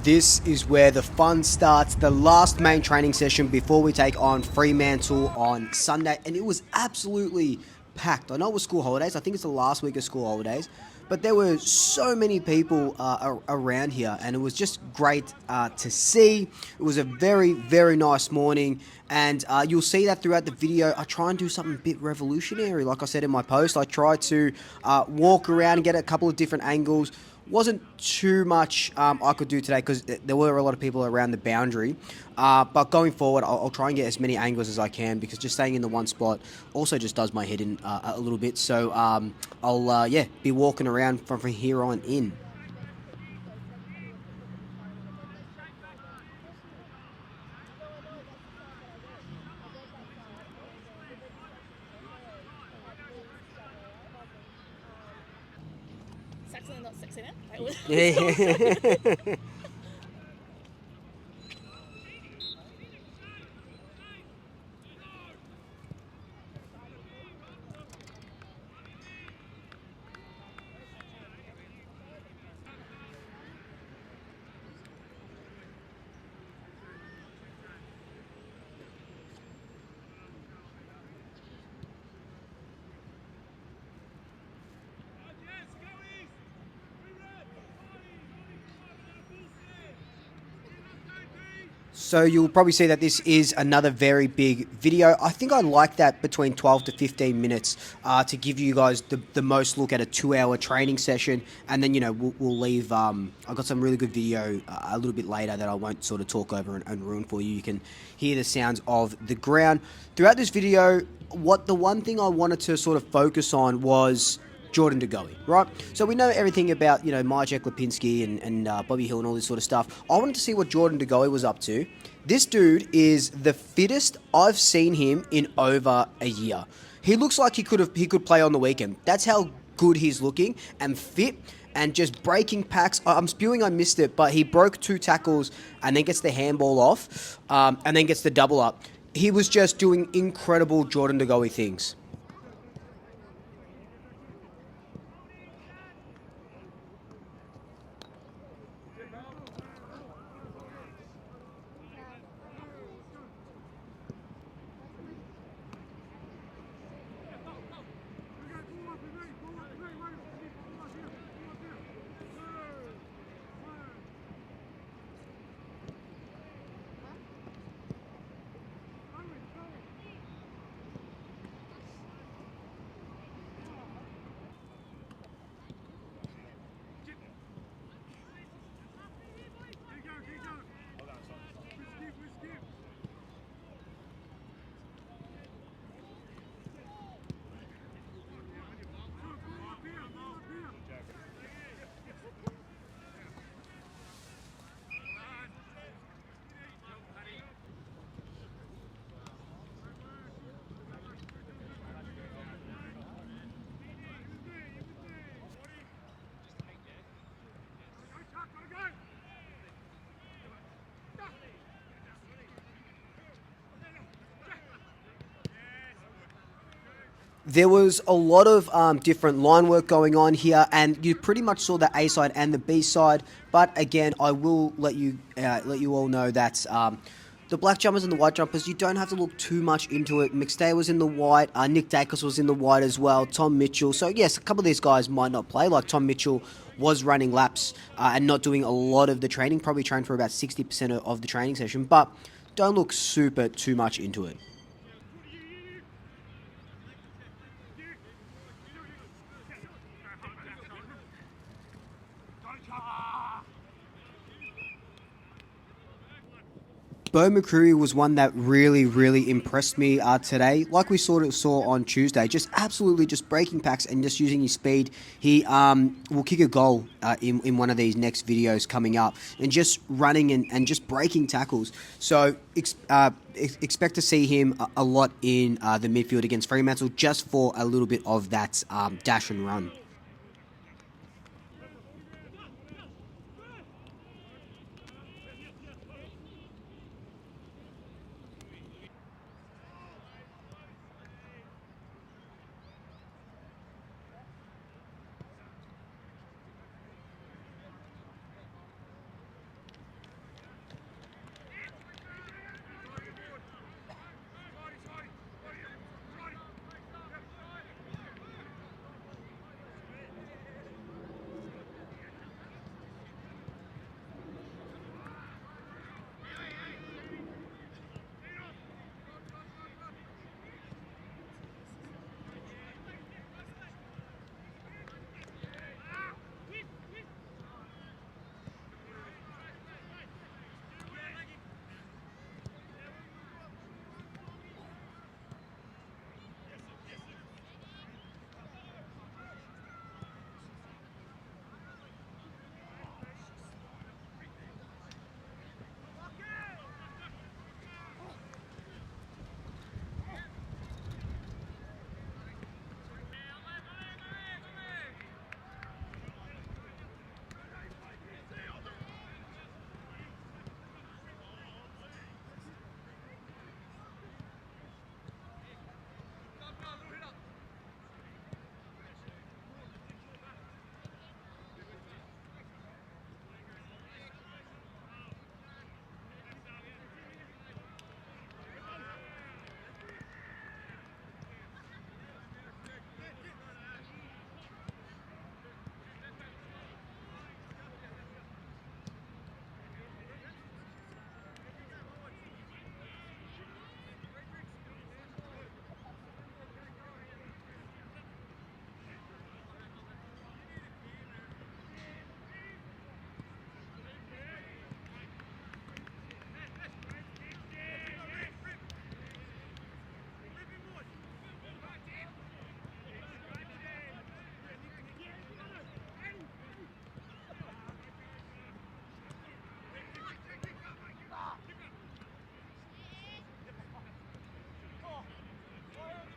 This is where the fun starts, the last main training session before we take on Fremantle on Sunday, and it was absolutely packed. I know it was school holidays, I think it's the last week of school holidays, but there were so many people around here, and it was just great to see. It was a very, very nice morning, and you'll see that throughout the video. I try and do something a bit revolutionary, like I said in my post. I try to walk around and get a couple of different angles. Wasn't too much I could do today because there were a lot of people around the boundary. But going forward, I'll try and get as many angles as I can because just staying in the one spot also just does my head in a little bit. So I'll be walking around from here on in. Saxon not 16 So you'll probably see that this is another very big video. I think I like that between 12 to 15 minutes to give you guys the most look at a 2-hour training session. And then, we'll leave. I've got some really good video a little bit later that I won't sort of talk over and ruin for you. You can hear the sounds of the ground. Throughout this video, the one thing I wanted to sort of focus on was Jordan De Goey, right? So we know everything about, Majek Lipinski and Bobby Hill and all this sort of stuff. I wanted to see what Jordan De Goey was up to. This dude is the fittest I've seen him in over a year. He looks like he could play on the weekend. That's how good he's looking and fit and just breaking packs. I'm spewing I missed it, but he broke 2 tackles and then gets the handball off and then gets the double up. He was just doing incredible Jordan De Goey things. There was a lot of different line work going on here, and you pretty much saw the A side and the B side. But again, I will let you all know that the black jumpers and the white jumpers, you don't have to look too much into it. McStay was in the white, Nick Dacus was in the white as well, Tom Mitchell. So yes, a couple of these guys might not play. Like Tom Mitchell was running laps and not doing a lot of the training. Probably trained for about 60% of the training session, but don't look too much into it. Beau McCreery was one that really, really impressed me today. Like we sort of saw on Tuesday, just absolutely just breaking packs and just using his speed. He will kick a goal in one of these next videos coming up, and just running and just breaking tackles. So expect to see him a lot in the midfield against Fremantle, just for a little bit of that dash and run.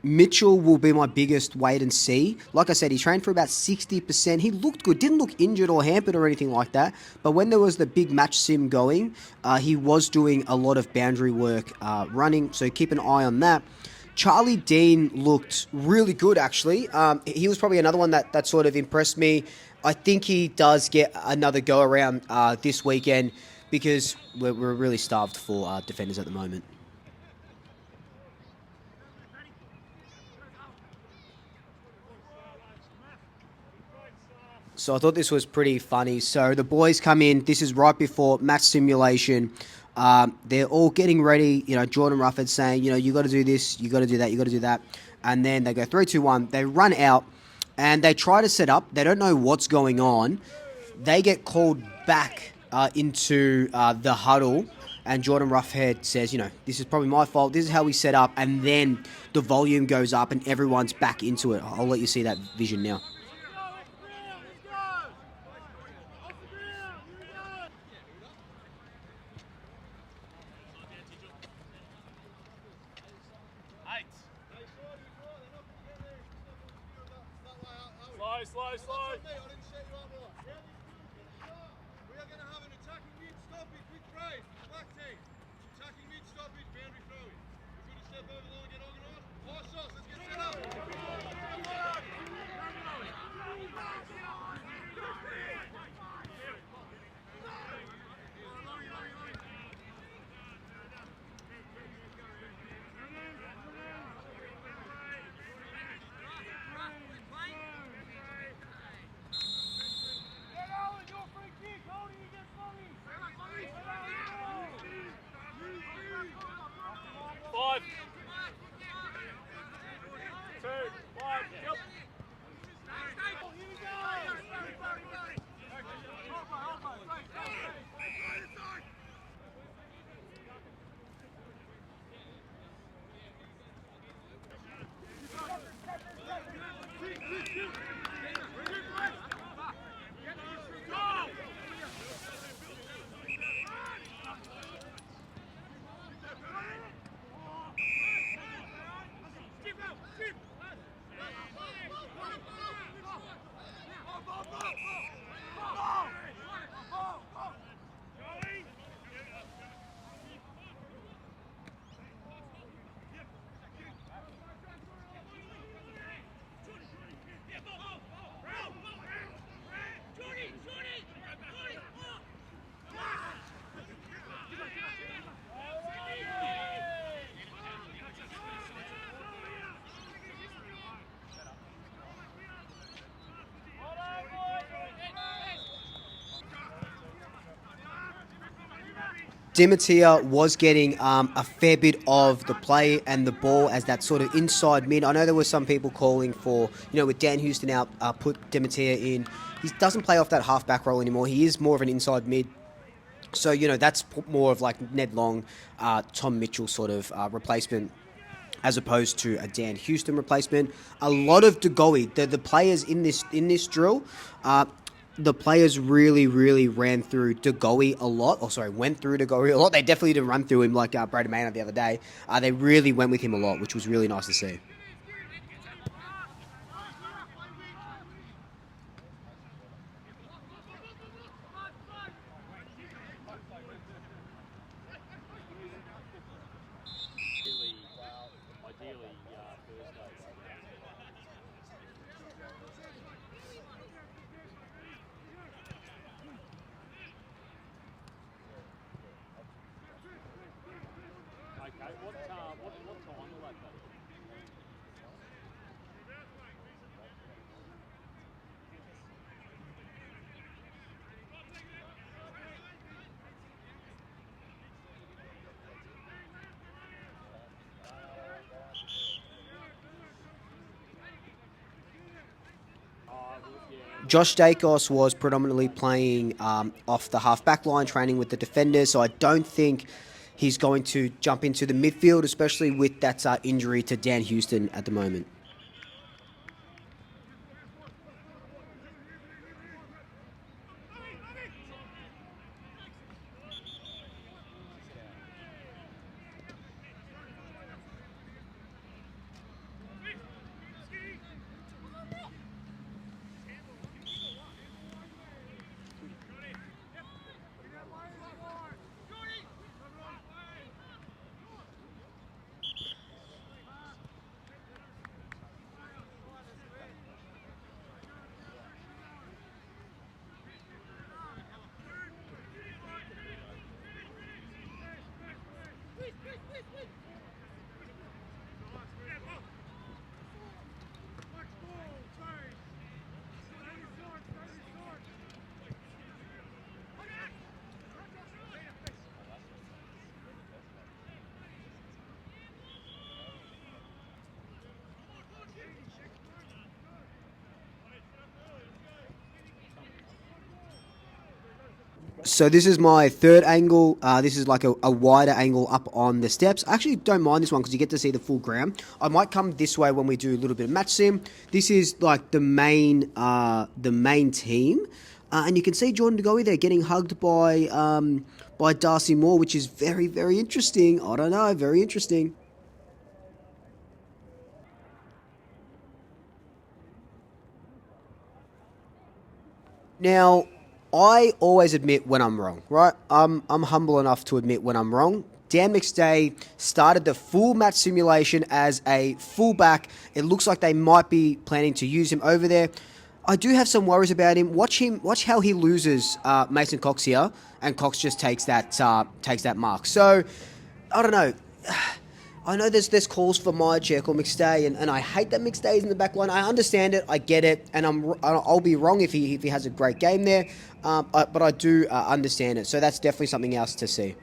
Mitchell will be my biggest wait and see. Like I said, he trained for about 60%. He looked good, didn't look injured or hampered or anything like that. But when there was the big match sim going, he was doing a lot of boundary work running, so keep an eye on that. Charlie Dean looked really good, actually. He was probably another one that sort of impressed me. I think he does get another go around this weekend because we're really starved for defenders at the moment. So I thought this was pretty funny. So the boys come in. This is right before match simulation. They're all getting ready. You know, Jordan Rufford saying, you know, you got to do this, you got to do that, you got to do that. And then they go 3, 2, 1. They run out and they try to set up. They don't know what's going on. They get called back into the huddle. And Jordan Roughhead says, you know, this is probably my fault. This is how we set up. And then the volume goes up and everyone's back into it. I'll let you see that vision now. Slow. We are going to have an attacking mid stoppage with Craig, black team. Attacking mid stoppage, boundary throwing. We're going to step over the line, get organised. High shots, let's get set up. Dimitir was getting a fair bit of the play and the ball as that sort of inside mid. I know there were some people calling for, you know, with Dan Houston out, put Dimitir in. He doesn't play off that half-back role anymore. He is more of an inside mid. So, you know, that's more of like Ned Long, Tom Mitchell sort of replacement as opposed to a Dan Houston replacement. A lot of De Goey, the players in this drill, the players really ran through De Goey a lot. Went through De Goey a lot. They definitely didn't run through him like Brady Maynard the other day. They really went with him a lot, which was really nice to see. Josh Dacos was predominantly playing off the half-back line, training with the defenders, so I don't think he's going to jump into the midfield, especially with that injury to Dan Houston at the moment. So this is my third angle. This is like a wider angle up on the steps. I actually don't mind this one because you get to see the full ground. I might come this way when we do a little bit of match sim. This is like the main team. And you can see Jordan De Goey there getting hugged by Darcy Moore, which is very, very interesting. I don't know, very interesting. Now, I always admit when I'm wrong, right? I'm humble enough to admit when I'm wrong. Dan McStay started the full match simulation as a fullback. It looks like they might be planning to use him over there. I do have some worries about him. Watch how he loses Mason Cox here, and Cox just takes that mark. So I don't know. I know there's calls for my check or McStay, and I hate that McStay's in the back line. I understand it, I get it, and I'll be wrong if he has a great game there, but I do understand it. So that's definitely something else to see.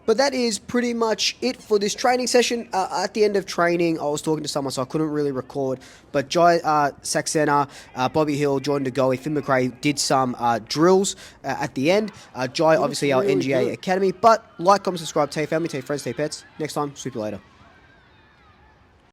But that is pretty much it for this training session. At the end of training, I was talking to someone, so I couldn't really record. But Jai Saxena, Bobby Hill, Jordan De Goey, Finn McRae did some drills at the end. Jai, obviously, our NGA Academy. But like, comment, subscribe, tell your family, tell your friends, tell your pets. Next time, sweep you later.